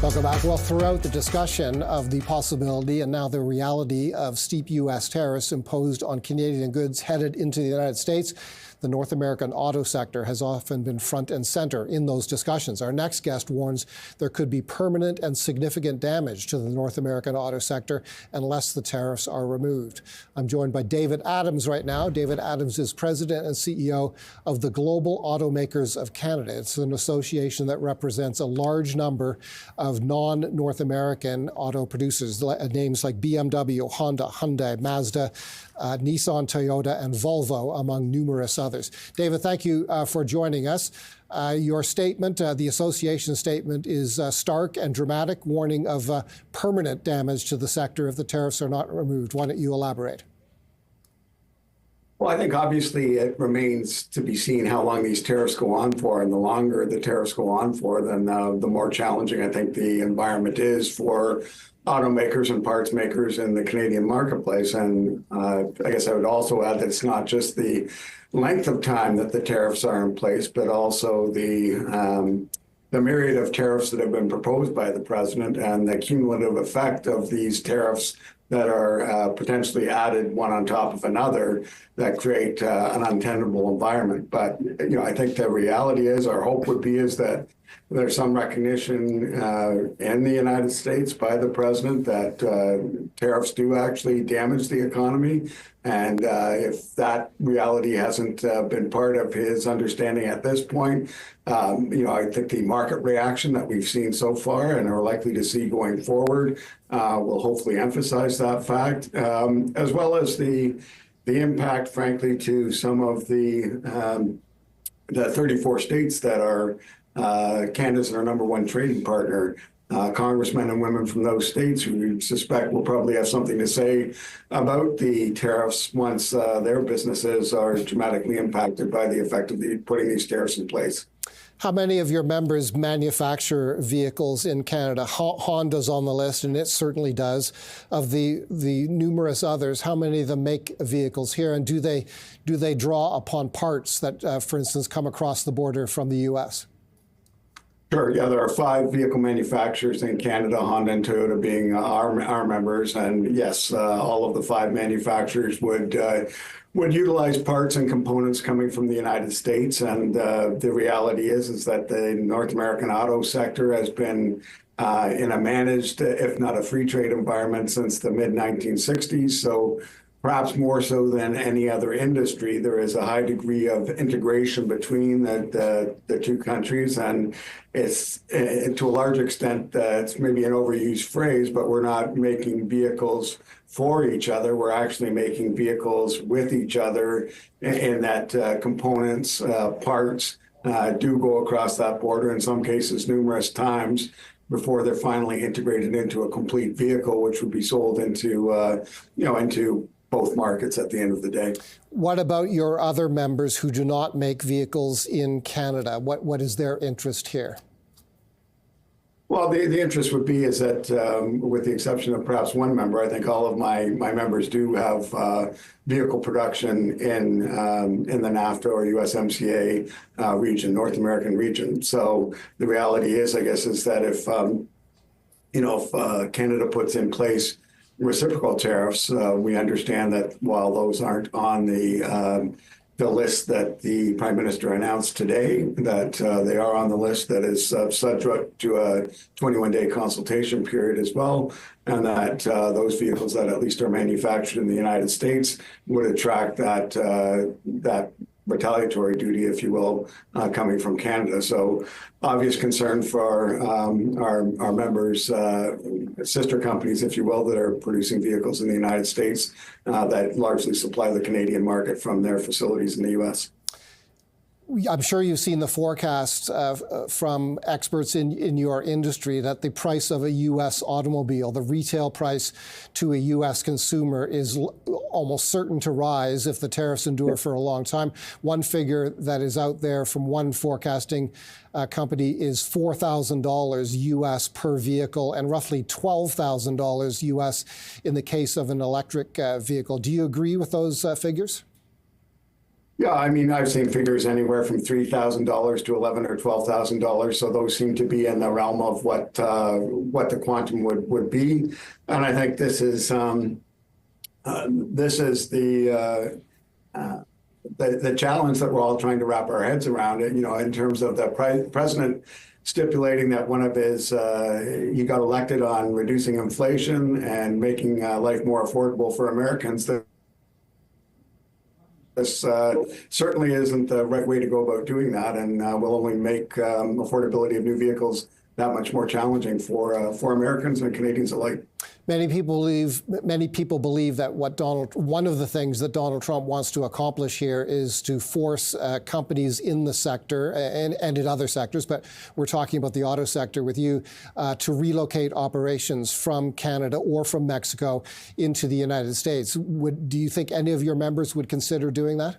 Welcome back. Well, throughout the discussion of the possibility and now the reality of steep U.S. tariffs imposed on Canadian goods headed into the United States, the North American auto sector has often been front and center in those discussions. Our next guest warns there could be permanent and significant damage to the North American auto sector unless the tariffs are removed. I'm joined by David Adams right now. David Adams is president and CEO of the Global Automakers of Canada. It's an association that represents a large number of non-North American auto producers, names like BMW, Honda, Hyundai, Mazda, Nissan, Toyota, and Volvo, among numerous others. David, thank you for joining us. Your statement, the association statement, is stark and dramatic, warning of permanent damage to the sector if the tariffs are not removed. Why don't you elaborate? Well, I think obviously it remains to be seen how long these tariffs go on for, and the longer the tariffs go on for, then the more challenging I think the environment is for automakers and parts makers in the Canadian marketplace. And I guess I would also add that it's not just the length of time that the tariffs are in place, but also the myriad of tariffs that have been proposed by the president and the cumulative effect of these tariffs that are potentially added one on top of another that create an untenable environment. But, you know, I think the reality is, our hope would be, is that there's some recognition in the United States by the president that tariffs do actually damage the economy. And if that reality hasn't been part of his understanding at this point, you know, I think the market reaction that we've seen so far and are likely to see going forward will hopefully emphasize that fact, as well as the impact, frankly, to some of the 34 states that are Canada's our number one trading partner. Congressmen and women from those states who we suspect will probably have something to say about the tariffs once their businesses are dramatically impacted by the effect of putting these tariffs in place. How many of your members manufacture vehicles in Canada? Honda's on the list, and it certainly does. Of the numerous others, how many of them make vehicles here, and do they draw upon parts that, for instance, come across the border from the U.S.? Sure. Yeah, there are 5 vehicle manufacturers in Canada, Honda and Toyota being our members. And yes, all of the 5 manufacturers would utilize parts and components coming from the United States. And the reality is that the North American auto sector has been in a managed, if not a free trade environment since the mid-1960s. So perhaps more so than any other industry, there is a high degree of integration between the two countries. And it's, to a large extent, it's maybe an overused phrase, but we're not making vehicles for each other. We're actually making vehicles with each other in that components, parts do go across that border, in some cases numerous times, before they're finally integrated into a complete vehicle, which would be sold into, into both markets at the end of the day. What about your other members who do not make vehicles in Canada? What is their interest here? Well, the interest would be is that, with the exception of perhaps one member, I think all of my members do have vehicle production in the NAFTA or USMCA region, North American region. So the reality is, I guess, is that if Canada puts in place reciprocal tariffs, we understand that while those aren't on the list that the Prime Minister announced today, that they are on the list that is subject to a 21-day consultation period as well, and that those vehicles that at least are manufactured in the United States would attract that retaliatory duty, if you will, coming from Canada. So obvious concern for our members, sister companies, if you will, that are producing vehicles in the United States that largely supply the Canadian market from their facilities in the U.S. I'm sure you've seen the forecasts from experts in your industry that the price of a U.S. automobile, the retail price to a U.S. consumer, is almost certain to rise if the tariffs endure for a long time. One figure that is out there from one forecasting company is $4,000 U.S. per vehicle and roughly $12,000 U.S. in the case of an electric vehicle. Do you agree with those figures? Yeah, I mean, I've seen figures anywhere from $3,000 to $11,000 or $12,000. So those seem to be in the realm of what the quantum would be. And I think this is the challenge that we're all trying to wrap our heads around. It, in terms of the president stipulating that one of his he got elected on reducing inflation and making life more affordable for Americans. This certainly isn't the right way to go about doing that, and will only make affordability of new vehicles that much more challenging for Americans and Canadians alike. Many people believe that one of the things that Donald Trump wants to accomplish here is to force companies in the sector and in other sectors, but we're talking about the auto sector with you, to relocate operations from Canada or from Mexico into the United States. Do you think any of your members would consider doing that?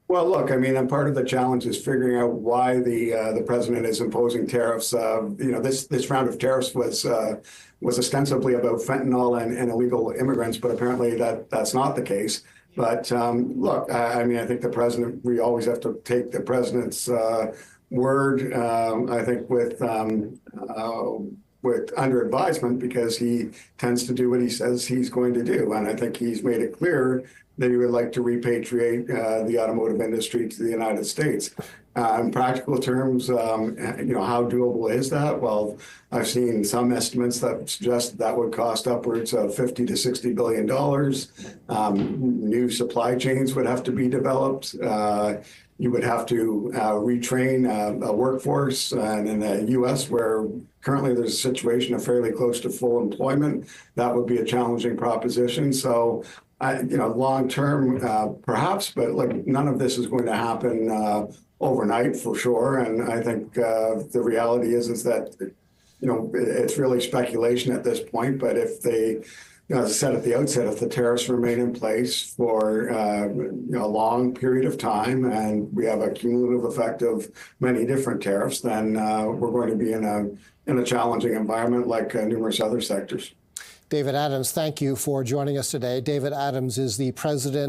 Well, look, I mean, and part of the challenge is figuring out why the president is imposing tariffs. This round of tariffs was ostensibly about fentanyl and illegal immigrants, but apparently that's not the case. But look, I mean, I think the president, we always have to take the president's word. I think with under advisement, because he tends to do what he says he's going to do, and I think he's made it clear that he would like to repatriate the automotive industry to the United States. In practical terms, how doable is that? Well, I've seen some estimates that suggest that would cost upwards of $50 to $60 billion. New supply chains would have to be developed. You would have to retrain a workforce, and in the U.S., where currently there's a situation of fairly close to full employment, that would be a challenging proposition. So, long term, perhaps, but none of this is going to happen overnight for sure. And I think the reality is that it's really speculation at this point. But if they, as I said at the outset, if the tariffs remain in place for a long period of time, and we have a cumulative effect of many different tariffs, then we're going to be in a challenging environment like numerous other sectors. David Adams, thank you for joining us today. David Adams is the president